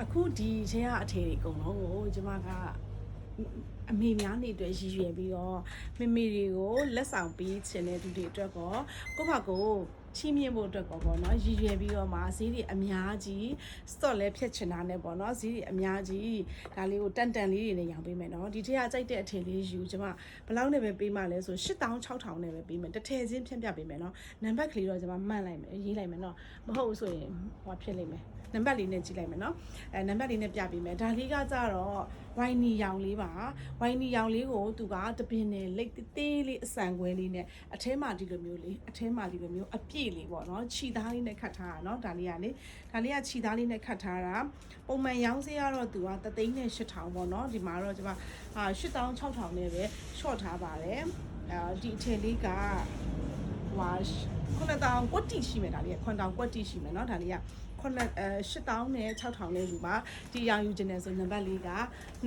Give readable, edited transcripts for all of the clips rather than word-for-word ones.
အခုဒီချင်းရအထေတွေအကုန်လုံးကိုကျမကအမေများနေအတွက်ရည်ရွယ်ပြီးတော့မေမေတွေကိုလက်ဆောင်ပေးခြင်းတဲ့သူတွေအတွက်ကောကိုယ့်ဘာကိုချီးမြှင့်ဖို့အတွက်ကောပေါ့နော်ရည်ရွယ်ပြီးတော့မှဈေးတွေအများကြီး stock လဲဖြတ်ချင်တာနဲ့ပေါ့နော်ဈေးတွေအများကြီးဒါလေးကိုတန်တန်လေးတွေနဲ့ရောင်းပေးမယ်နော်ဒီထက်ကကြိုက်တဲ့အထည်လေးယူကျမဘယ်လောက်နဲ့ပဲပေးမှလဲဆို8600နဲ့ပဲပေးမယ်တစ်ထည်ချင်းဖြန့်ပြပေးမယ်နော်နံပါတ်ကလေးတော့ကျမမှတ်လိုက်မယ်ရေးလိုက်မယ်နော်မဟုတ်ဘူးဆိုရင်ဟောဖြစ်လိမ့်မယ်နံပါတ်လေးနဲ့ကြည့်လိုက်မယ်နော်နံပါတ်လေးနဲ့ပြပေးမယ်ဒါလေးကကြတော့ဝိုင်နီရောင်လေးပါဝိုင်နီရောင်လေးကိုသူကတပင်နဲ့လက်သေးလေးအဆန်ခွဲလေးနဲ့အထဲမှာဒီလိုမျိုးလေးအထဲမှာဒီလိုမျိုးအပြည့်လေးပေါ့နော်ခြိသားလေးနဲ့ခတ်ထားတာနော်ဒါလေးကခြိသားလေးနဲ့ခတ်ထားတာပုံမှန်ရောင်းစရာတော့သူက3,800ပေါ့နော်ဒီမှာတော့ကျွန်မ8600နဲ့ပဲ short ထားပါတယ်ဒီအထည်လေးက9000ကွက်တီရှိမယ်ဒါလေးက9000ကွက်တီရှိမယ်နော်ဒါလေးက8000နဲ့6000နဲ့ယူပါဒီရောင်ယူခြင်းနဲ့ဆိုနံပါတ်လေးက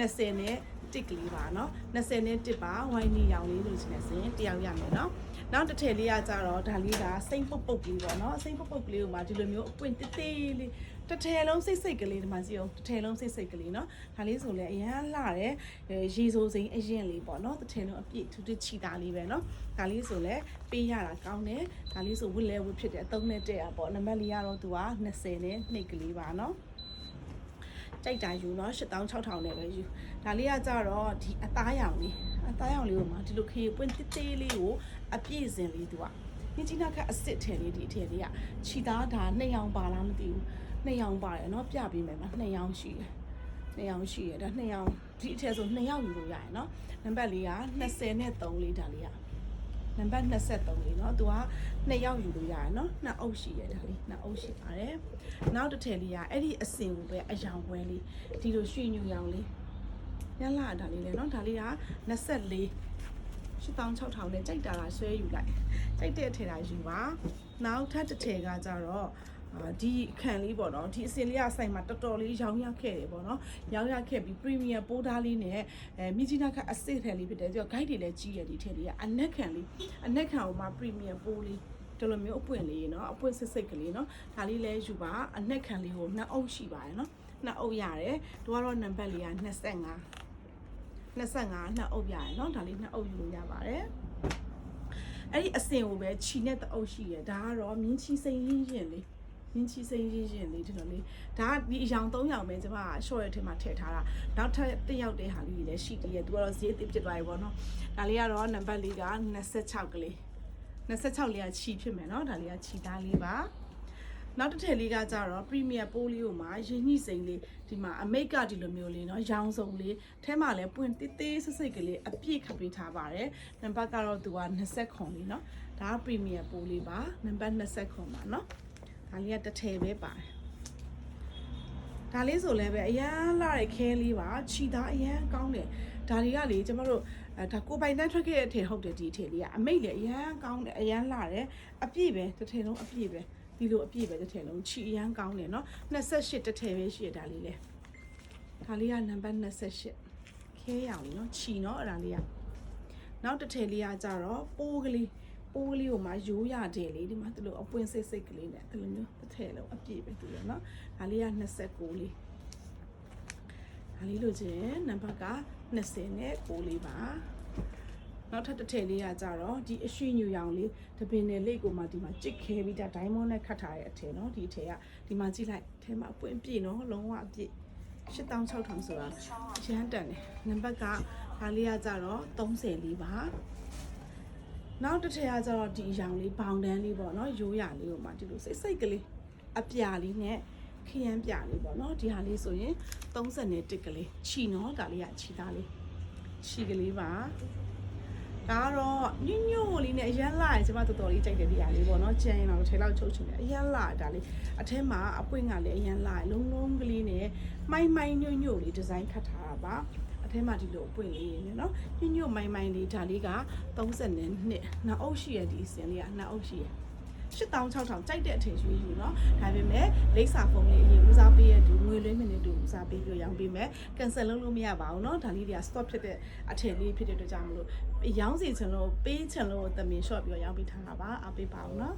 20နဲ့တစ်ကလေးပါเนาะ20နဲ့တစ်ပါဝိုင်းနီရောင်လေးလို့ခြင်းနဲ့ဆိုရင်တယောက်ရမယ်เนาะနောက်တစ်ထည်လေးကကြတော့ဒါလေးကစိမ့်ပုတ်ပုတ်လေးပေါ့เนาะစိမ့်ပုတ်ပုတ်ကလေးကိုမှဒီလိုမျိုးအပွင့်တေးသေးလေးတစ်ထည်လုံးစိတ်စိတ်ကလေးဒီမှာကြည့်အောင်တစ်ထည်လုံးစိတ်စိတ်ကလေးเนาะဒါလေးဆိုလဲအရန်လှတယ်ရေစိုးစိမ်းအရင်လေးပေါ့เนาะတစ်ထည်လုံးအပြည့်ထူးထူးချီတာလေးပဲเนาะဒါလေးဆိုလဲပေးရတာကောင်းတယ်ဒါလေးဆိုဝစ်လဲဝစ်ဖြစ်တယ်အသုံးနဲ့တဲ့อ่ะပေါ့နံပါတ်လေးကတော့သူက20နဲ့နှိပ်ကလေးပါเนาะကြိုက်တာယူเนาะ8600နဲ့ပဲယူဒါလေးကကြတော့ဒီအသားရောင်လေးကိုမှဒီလိုခေပွင့်တေးသေးလေးကိုအပြည့်စင်လေးသူကမြင်းကြီးနာခအစ်စ်ထည်လေးဒီအထည်လေးကခြိသားဒါ2ရောင်ပါလားမသိဘူး2ရောင်ပါတယ်เนาะပြပေးမယ်မှာ2ရောင်ရှိတယ်2ရောင်ရှိရဒါ2ရောင်ဒီအထည်ဆို2ရောင်ယူလို့ရရเนาะနံပါတ်လေးက20နဲ့3လေးဒါလေးကနံပါတ်23လေးเนาะသူက2ယောက်ယူလို့ရတယ်เนาะနှစ်အုပ်ရှိရဒါလေးနှစ်အုပ်ရှိပါတယ်နောက်တစ်ထည်လေးကအဲ့ဒီအစင်ကိုပဲအယောင်ပွဲလေးဒီလိုရွှေညူရောင်လေးညလာဒါလေးလေเนาะဒါလေးက24 8600နဲ့ကြိုက်တာလားဆွဲယူလိုက်ကြိုက်တဲ့အထည်တာယူပါနောက်ထပ်တစ်ထည်ကကြတော့ဒီအခန့်လေးပေါ့နော်ဒီအစင်လေးကဆိုင်မှာတော်တော်လေးရောင်းရခဲ့တယ်ပေါ့နော်ရောင်းရခဲ့ပြီး premium ပိုးသားလေးနဲ့မြကြီးနားကအစစ်ထည်လေးဖြစ်တယ်ပြီးတော့ guide တွေလည်းကြီးရဒီထည်လေးကအနက်ခံလေးအနက်ခံဟိုမှာ premium ပိုးလေးဒီလိုမျိုးအပွင့်လေးเนาะအပွင့်စစ်စစ်ကလေးเนาะဒါလေးလဲယူပါအနက်ခံလေးကိုနှစ်အုပ်ရှိပါတယ်เนาะနှစ်အုပ်ရတယ်တို့ကတော့နံပါတ်လေးက25နှစ်အုပ်ရတယ်เนาะဒါလေးနှစ်အုပ်ယူလို့ရပါတယ်အဲ့ဒီအစင်ကိုပဲခြီနဲ့တအုပ်ရှိရဒါကတော့မြင်းချီစိန်ရင်းရင်လေးမြင်းချီစိန်ရင်းရင်လေးဒီလိုလေးဒါကဒီအယောင်3ယောင်ပဲကျွန်မက short ရဲ့ထဲမှာထည့်ထားတာနောက်ထပ်တစ်ယောက်တည်းဟာလေးတွေလည်းရှိသေးတယ်သူကတော့ဈေးအသစ်ဖြစ်သွားပြီပေါ့နော်ဒါလေးကတော့နံပါတ်လေးက26ကလေး26လေးကခြီဖြစ်မယ်နော်ဒါလေးကခြီသားလေးပါနောက်တစ်ထည်လေးကကြတော့ premium ပိုးလေးကိုမှရင်းနှီးစိန်လေးဒီမှာအမိတ်ကဒီလိုမျိုးလေးเนาะရောင်စုံလေးထဲမှာလည်းပွင့်တေးသေးစစ်စစ်ကလေးအပြည့်ခပ်ပေးထားပါတယ်နံပါတ်ကတော့သူက20ခွန်လေးเนาะဒါက premium ပိုးလေးပါနံပါတ်20ခွန်ပါเนาะဒါလေးကတစ်ထည်ပဲပါတယ်ဒါလေးဆိုလည်းပဲအရန်လာတဲ့ခဲလေးပါခြီသားအရန်ကောင်းတယ်ဒါတွေကလေကျမတို့ဒါကိုပိုင်တန်းထွက်ခဲ့တဲ့အထည်ဟုတ်တယ်ဒီအထည်လေးကအမိတ်လည်းအရန်ကောင်းတယ်အရန်လာတယ်အပြည့်ပဲတစ်ထည်လုံးအပြည့်ပဲဒီလိုအပြည့်ပဲတစ်ထည်လုံးခြီအရန်ကောင်းတယ်เนาะ28တစ်ထည်ပဲရှိရဒါလေးလေဒါလေးကနံပါတ်28ခဲရောင်လေးเนาะခြီเนาะအဲ့ဒါလေးကနောက်တစ်ထည်လေးကကြတော့ပိုးကလေးကိုမှရိုးရတယ်လေဒီမှာဒီလိုအပွင့်စိတ်ကလေးနဲ့ဒီလိုမျိုးတစ်ထည်လုံးအပြည့်ပဲတူရเนาะဒါလေးက29လေးဒါလေးလို့ချင်းနံပါတ်က20နဲ့6လေးပါနောက်ထပ်တစ်ထည်လေးကကြတော့ဒီအရွှေညူရောင်လေးတပင်နဲ့လိတ်ကိုမှဒီမှာကြစ်ခဲပြီးဒါဒိုင်းမွန်နဲ့ခတ်ထားတဲ့အထည်เนาะဒီအထည်ကဒီမှာကြည့်လိုက်အထည်မှာအပွင့်ပြည့်เนาะလုံးဝအပြည့်8600ဆိုတာရမ်းတန်တယ်နံပါတ်ကဒါလေးကကြတော့30လေးပါနောက်တစ်ထည်ကကြတော့ဒီအရောင်လေးဘောင်တန်းလေးပေါ့เนาะရိုးရလေးကိုမှဒီလိုစိတ်ကလေးအပြာလေးနဲ့ခရမ်းပြလေးပေါ့เนาะဒီဟာလေးဆိုရင်31ကလေးခြီเนาะဒါလေးကခြီသားလေးခြီကလေးပါဒါကတော့ညွညွလေးနဲ့အရန်လာရင်ကျမတော်တော်လေးကြိုက်တဲ့ဒီဟာလေးပေါ့နော်ကျန်ရင်တော့ထဲလောက်ချုပ်ချင်တယ်အရန်လာဒါလေးအထဲမှာအပွင့်ကလည်းအရန်လာလုံးလုံးကလေးနဲ့မိုင်းညွညွလေးဒီဇိုင်းခတ်ထားတာပါအထဲမှာဒီလိုအပွင့်လေးနဲ့နော်ညွညွမိုင်းလေးဒါလေးက32နှစ်အုပ်ရှိရဒီအစင်လေးကနှစ်အုပ်ရှိရ8600ကြိုက်တဲ့အထည်ရွှေယူเนาะဒါပေမဲ့လိပ်စာဖုန်းလေးအရင်ဦးစားပေးရတူငွေလွှဲမိနစ်တူဦးစားပေးပြီးရောင်းပေးမယ် cancel လုပ်လို့မရပါဘူးเนาะဒါလေးတွေက stop ဖြစ်တဲ့အထည်လေးဖြစ်တဲ့အတွက်ကြောင့်မလို့ရောင်းစီချင်လို့ပေးချင်လို့တမင် short ပြီးရောင်းပေးထားတာပါအားပေးပါဦးเนาะ